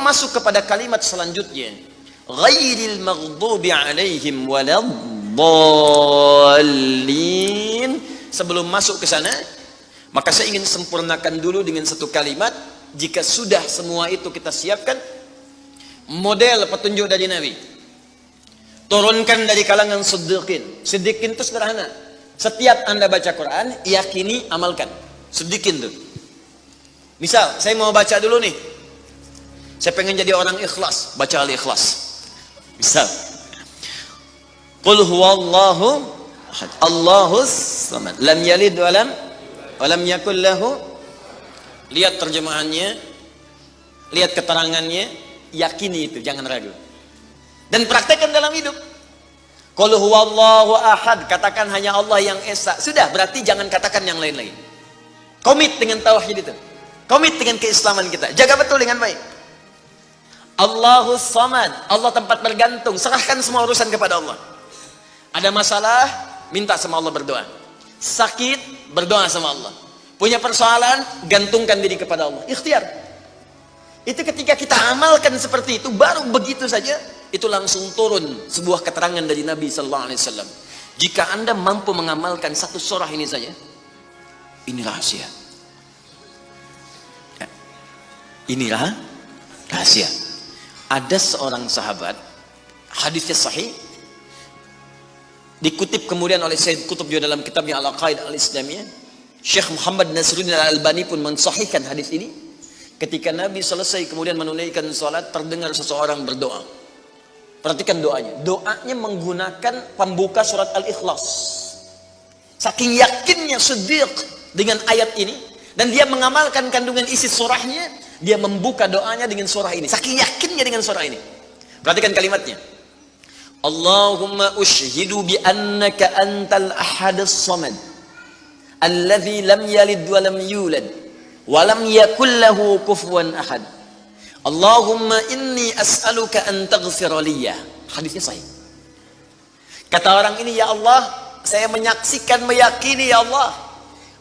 masuk kepada kalimat selanjutnya, ghairil maghdubi alaihim waladdallin, sebelum masuk ke sana, maka saya ingin sempurnakan dulu dengan satu kalimat. Jika sudah semua itu kita siapkan, model petunjuk dari Nabi, turunkan dari kalangan siddiqin. Siddiqin itu sederhana, setiap Anda baca Quran, yakini, amalkan. Siddiqin tuh. Misal, saya mau baca dulu nih, saya pengen jadi orang ikhlas, baca Al-Ikhlas. Misal, qul huwallahu ahad, Allahus samad, lam yalid walam yakul lahu. Lihat terjemahannya, lihat keterangannya, yakini itu, jangan ragu. Dan praktekkan dalam hidup. Qul huwallahu ahad, katakan hanya Allah yang esa. Sudah, berarti jangan katakan yang lain-lain. Komit dengan tauhid itu. Komit dengan keislaman kita. Jaga betul dengan baik. Allahus samad, Allah tempat bergantung. Serahkan semua urusan kepada Allah. Ada masalah, minta sama Allah, berdoa. Sakit, berdoa sama Allah. Punya persoalan, gantungkan diri kepada Allah. Ikhtiar. Itu ketika kita amalkan seperti itu, baru begitu saja, itu langsung turun sebuah keterangan dari Nabi Sallallahu Alaihi Wasallam. Jika Anda mampu mengamalkan satu surah ini saja, ini rahasia. Inilah rahasia. Ada seorang sahabat, hadisnya sahih, dikutip kemudian oleh Syed Qutb juga dalam kitabnya Al-Aqaid Al-Islamiyah. Syekh Muhammad Nasruddin Al-Albani pun mensahihkan hadis ini. Ketika Nabi selesai kemudian menunaikan salat, terdengar seseorang berdoa. Perhatikan doanya. Doanya menggunakan pembuka surat Al-Ikhlas. Saking yakinnya Siddiq dengan ayat ini, dan dia mengamalkan kandungan isi surahnya, dia membuka doanya dengan surah ini. Saking yakinnya dengan surah ini. Perhatikan kalimatnya. Allahumma ushhidu bi annaka antal ahadus samad, alladzi lam yalid wa lam yulad wa lam yakul lahu kufuwan ahad. Allahumma inni as'aluka an taghfira liya. Hadisnya sahih. Kata orang ini, ya Allah, saya menyaksikan, meyakini ya Allah,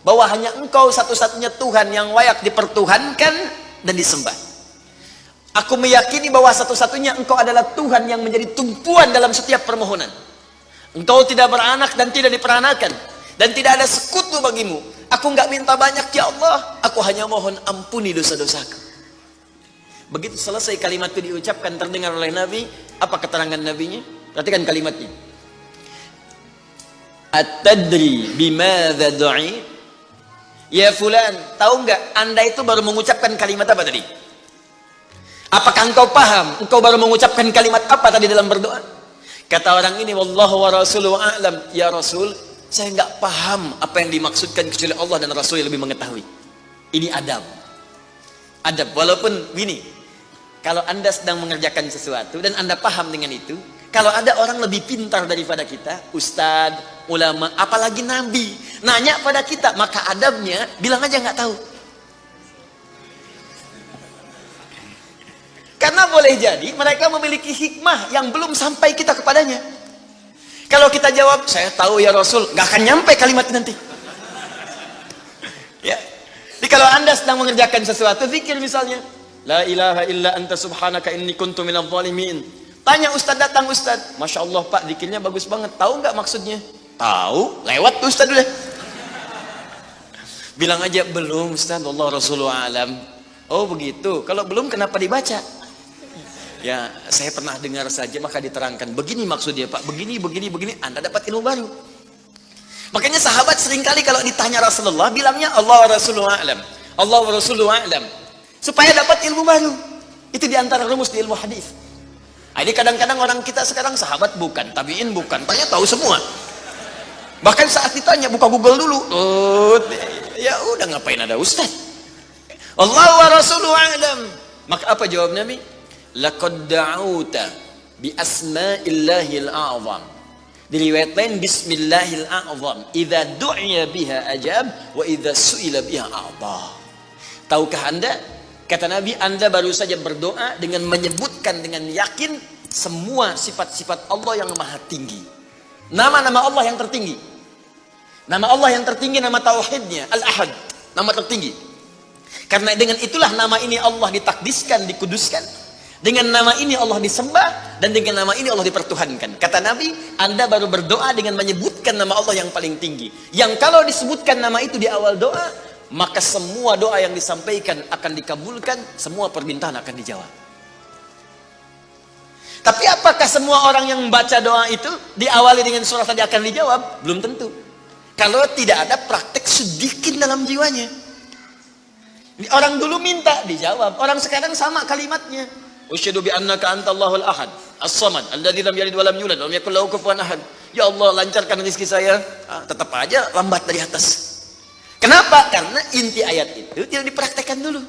bahwa hanya Engkau satu-satunya Tuhan yang layak dipertuhankan dan disembah. Aku meyakini bahwa satu-satunya Engkau adalah Tuhan yang menjadi tumpuan dalam setiap permohonan. Engkau tidak beranak dan tidak diperanakan, dan tidak ada sekutu bagimu. Aku enggak minta banyak ya Allah, aku hanya mohon ampuni dosa-dosaku. Begitu selesai kalimat itu diucapkan, terdengar oleh Nabi. Apa keterangan Nabinya? Perhatikan kalimatnya. At-tadri bimadza du'i? Ya fulan, tahu enggak Anda itu baru mengucapkan kalimat apa tadi? Apakah engkau paham? Engkau baru mengucapkan kalimat apa tadi dalam berdoa? Kata orang ini, wallahu wa rasuluhu a'lam. Ya Rasul, saya enggak paham apa yang dimaksudkan kecuali Allah dan Rasul yang lebih mengetahui. Ini adab. Adab, walaupun gini, kalau Anda sedang mengerjakan sesuatu dan Anda paham dengan itu, kalau ada orang lebih pintar daripada kita, ustadz, ulama, apalagi nabi, nanya pada kita, maka adabnya bilang aja nggak tahu. Karena boleh jadi mereka memiliki hikmah yang belum sampai kita kepadanya. Kalau kita jawab, saya tahu ya Rasul, nggak akan nyampe kalimat nanti. Ya. Jadi kalau Anda sedang mengerjakan sesuatu, zikir misalnya, la ilaha illa anta subhanaka inni kuntu minadh dhalimin. Tanya ustaz, datang ustaz, masya Allah pak, zikirnya bagus banget, tahu nggak maksudnya? Tahu, lewat tuh ustaz udah. Bilang aja, belum ustaz, Allah Rasulullah alam. Oh begitu, kalau belum kenapa dibaca? Ya saya pernah dengar saja, maka diterangkan, begini maksudnya pak, begini, Anda dapat ilmu baru. Makanya sahabat seringkali kalau ditanya Rasulullah, bilangnya Allah Rasulullah alam, Allah Rasulullah alam, supaya dapat ilmu baru. Itu diantara rumus di ilmu hadis. Nah, ini kadang-kadang orang kita sekarang sahabat bukan, tabiin bukan, tanya tahu semua. Bahkan saat ditanya buka Google dulu. Ya udah, ngapain ada ustaz? Allah wa Rasulullah alam. Maka apa jawab Nabi? Laqad da'uta bi asma'illahil a'zam. Di riwayat lain bismillahil a'zam. Idza du'iya biha ajab wa idza su'ila biha a'ta. Tahukah Anda? Kata Nabi, Anda baru saja berdoa dengan menyebutkan dengan yakin semua sifat-sifat Allah yang maha tinggi. Nama-nama Allah yang tertinggi. Nama Allah yang tertinggi, nama tauhidnya Al-Ahad, nama tertinggi. Karena dengan itulah nama ini Allah ditakdiskan, dikuduskan. Dengan nama ini Allah disembah dan dengan nama ini Allah dipertuhankan. Kata Nabi, Anda baru berdoa dengan menyebutkan nama Allah yang paling tinggi. Yang kalau disebutkan nama itu di awal doa, maka semua doa yang disampaikan akan dikabulkan, semua permintaan akan dijawab. Tapi apakah semua orang yang membaca doa itu diawali dengan surah tadi akan dijawab? Belum tentu. Kalau tidak ada praktek sedikit dalam jiwanya. Orang dulu minta dijawab, orang sekarang sama kalimatnya. Usyhadu bi annaka antallahul ahad, as-samad, alladzi lam yalid wa lam yulad wa lam yakul lahu kufuwan ahad. Ya Allah, lancarkan rezeki saya. Tetap aja lambat dari atas. Kenapa? Karena inti ayat itu tidak dipraktekkan dulu.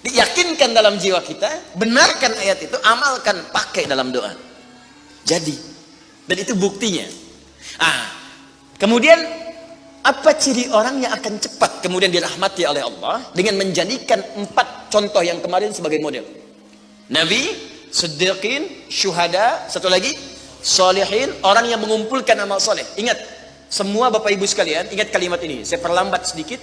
Diyakinkan dalam jiwa kita, benarkan ayat itu, amalkan, pakai dalam doa. Jadi, dan itu buktinya. Kemudian apa ciri orang yang akan cepat kemudian dirahmati oleh Allah dengan menjadikan 4 contoh yang kemarin sebagai model? Nabi, Siddiqin, Syuhada, satu lagi Salihin, orang yang mengumpulkan amal soleh. Ingat, semua Bapak Ibu sekalian, ingat kalimat ini. Saya perlambat sedikit.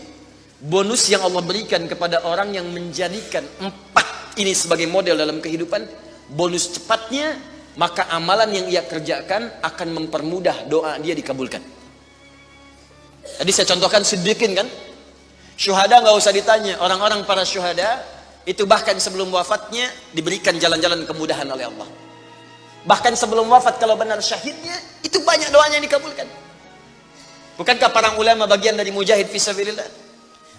Bonus yang Allah berikan kepada orang yang menjadikan 4 ini sebagai model dalam kehidupan, bonus cepatnya, maka amalan yang ia kerjakan akan mempermudah doa dia dikabulkan. Tadi saya contohkan Siddiqin kan. Syuhada nggak usah ditanya. Orang-orang para syuhada itu bahkan sebelum wafatnya diberikan jalan-jalan kemudahan oleh Allah. Bahkan sebelum wafat kalau benar syahidnya, itu banyak doanya yang dikabulkan. Bukankah para ulama bagian dari mujahid fisabilillah?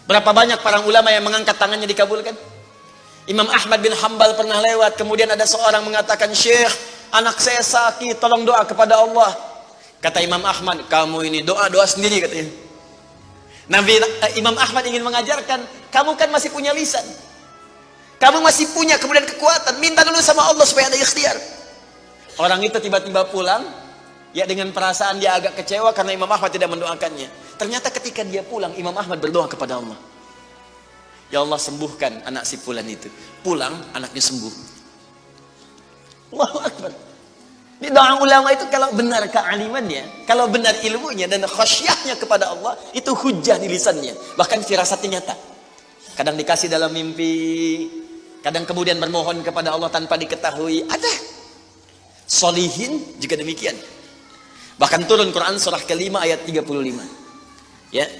Berapa banyak para ulama yang mengangkat tangannya dikabulkan? Imam Ahmad bin Hanbal pernah lewat, kemudian ada seorang mengatakan, "Syekh, anak saya sakit, tolong doa kepada Allah." Kata Imam Ahmad, "Kamu ini doa-doa sendiri," katanya. Imam Ahmad ingin mengajarkan, kamu kan masih punya lisan. Kamu masih punya kemudian kekuatan, minta dulu sama Allah supaya ada ikhtiar. Orang itu tiba-tiba pulang, ya dengan perasaan dia agak kecewa karena Imam Ahmad tidak mendoakannya. Ternyata ketika dia pulang, Imam Ahmad berdoa kepada Allah. Ya Allah, sembuhkan anak si fulan itu. Pulang, anaknya sembuh. Allahu Akbar. Di doa ulama itu kalau benar kealimannya, kalau benar ilmunya dan khasyahnya kepada Allah, itu hujah di lisannya. Bahkan firasatnya nyata. Kadang dikasih dalam mimpi, kadang kemudian bermohon kepada Allah tanpa diketahui. Ada. Solihin juga demikian. Bahkan turun Quran surah ke-5 ayat 35. Ya.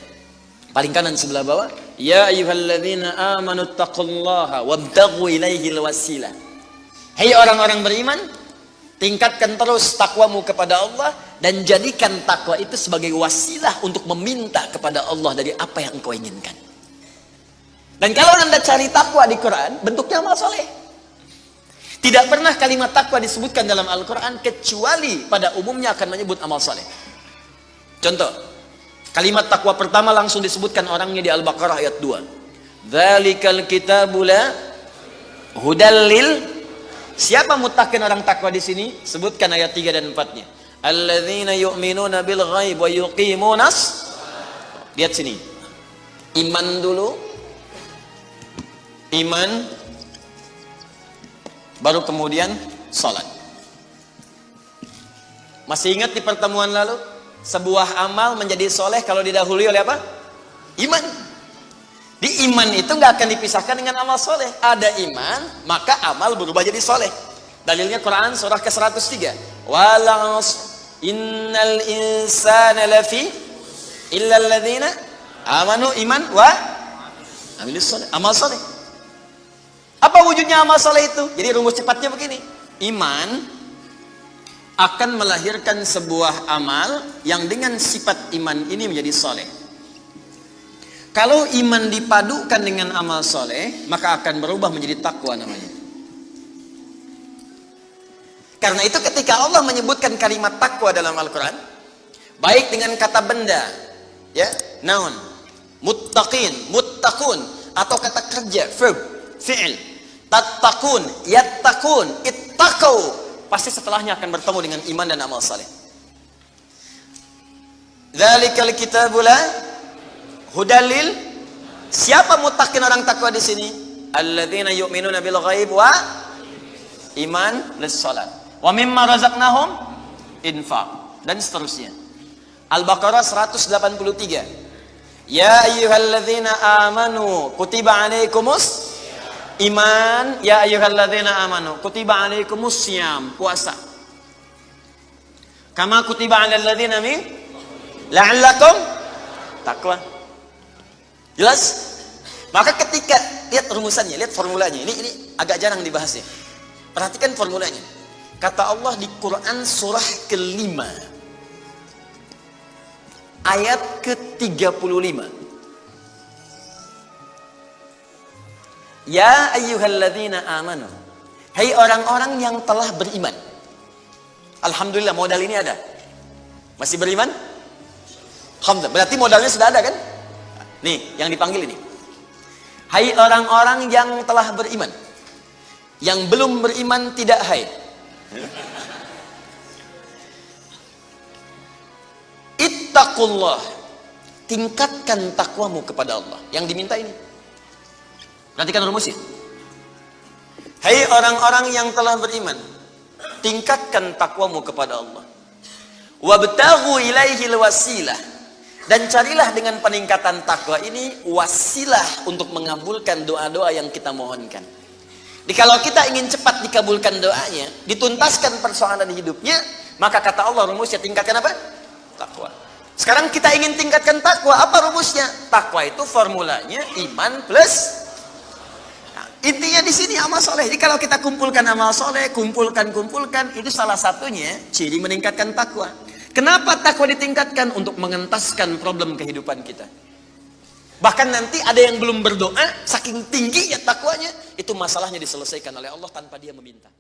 Paling kanan sebelah bawah. Ya ayyuhalladzina amanu taqullaha wabtaghu ilaihil wasilah. Hai orang-orang beriman, tingkatkan terus takwamu kepada Allah dan jadikan takwa itu sebagai wasilah untuk meminta kepada Allah dari apa yang engkau inginkan. Dan kalau Anda cari takwa di Quran, bentuknya amal soleh. Tidak pernah kalimat takwa disebutkan dalam Al-Quran kecuali pada umumnya akan menyebut amal soleh. Contoh, kalimat takwa pertama langsung disebutkan orangnya di Al-Baqarah ayat 2. Dzalikal kitabu la hudal lil. Siapa mutakin orang takwa di sini? Sebutkan ayat 3 dan 4-nya. Alladzina yu'minuna bil ghaib wa yuqimunas. Lihat sini. Iman dulu. Iman, baru kemudian salat. Masih ingat di pertemuan lalu, sebuah amal menjadi soleh kalau didahului oleh apa? Iman. Di iman itu nggak akan dipisahkan dengan amal soleh. Ada iman, maka amal berubah jadi soleh. Dalilnya Quran surah ke-103. Walas innal insana lafi illa alladzina amanu iman wa amilus soleh. Amal soleh. Apa wujudnya amal soleh itu? Jadi rumus cepatnya begini. Iman akan melahirkan sebuah amal yang dengan sifat iman ini menjadi soleh. Kalau iman dipadukan dengan amal soleh, maka akan berubah menjadi takwa namanya. Karena itu ketika Allah menyebutkan kalimat takwa dalam Al-Quran, baik dengan kata benda, ya, noun, muttaqin, muttaqun, atau kata kerja, verb, fi'il, tattaqun, yattaqun, ittaqau, pasti setelahnya akan bertemu dengan iman dan amal saleh. Dzalikal kitabu la hudalil. Siapa muttaqin orang takwa di sini? Alladzina yu'minuna bil ghaib wa iman lis salat. Wa mimma razaqnahum infaq, dan seterusnya. Al-Baqarah 183. Ya ayyuhalladzina amanu kutiba alaikumus. Iman, ya ayyuhalladzina amanu, kutiba alaikumussyam, puasa. Kama kutiba alal ladzina min la'allakum taqwa. Jelas? Maka ketika lihat rumusannya, lihat formulanya. Ini agak jarang dibahas ya. Perhatikan formulanya. Kata Allah di Quran surah ke-5 ayat ke-35. Ya ayyuhalladzina amanu. Hai orang-orang yang telah beriman. Alhamdulillah modal ini ada. Masih beriman? Alhamdulillah. Berarti modalnya sudah ada kan? Nih, yang dipanggil ini. Hai orang-orang yang telah beriman. Yang belum beriman tidak hai. Ittaqullah. Tingkatkan takwamu kepada Allah. Yang diminta ini. Perhatikan rumusnya. Hai orang-orang yang telah beriman, tingkatkan takwamu kepada Allah. Wabtaghu ilaihil wasilah. Dan carilah dengan peningkatan takwa ini wasilah untuk mengabulkan doa-doa yang kita mohonkan. Jadi kalau kita ingin cepat dikabulkan doanya, dituntaskan persoalan hidupnya, maka kata Allah rumusnya tingkatkan apa? Takwa. Sekarang kita ingin tingkatkan takwa, apa rumusnya? Takwa itu formulanya iman plus. Intinya di sini amal soleh. Jadi kalau kita kumpulkan amal soleh, kumpulkan, itu salah satunya ciri meningkatkan takwa. Kenapa takwa ditingkatkan? Untuk mengentaskan problem kehidupan kita. Bahkan nanti ada yang belum berdoa, saking tinggi ya takwanya, itu masalahnya diselesaikan oleh Allah tanpa dia meminta.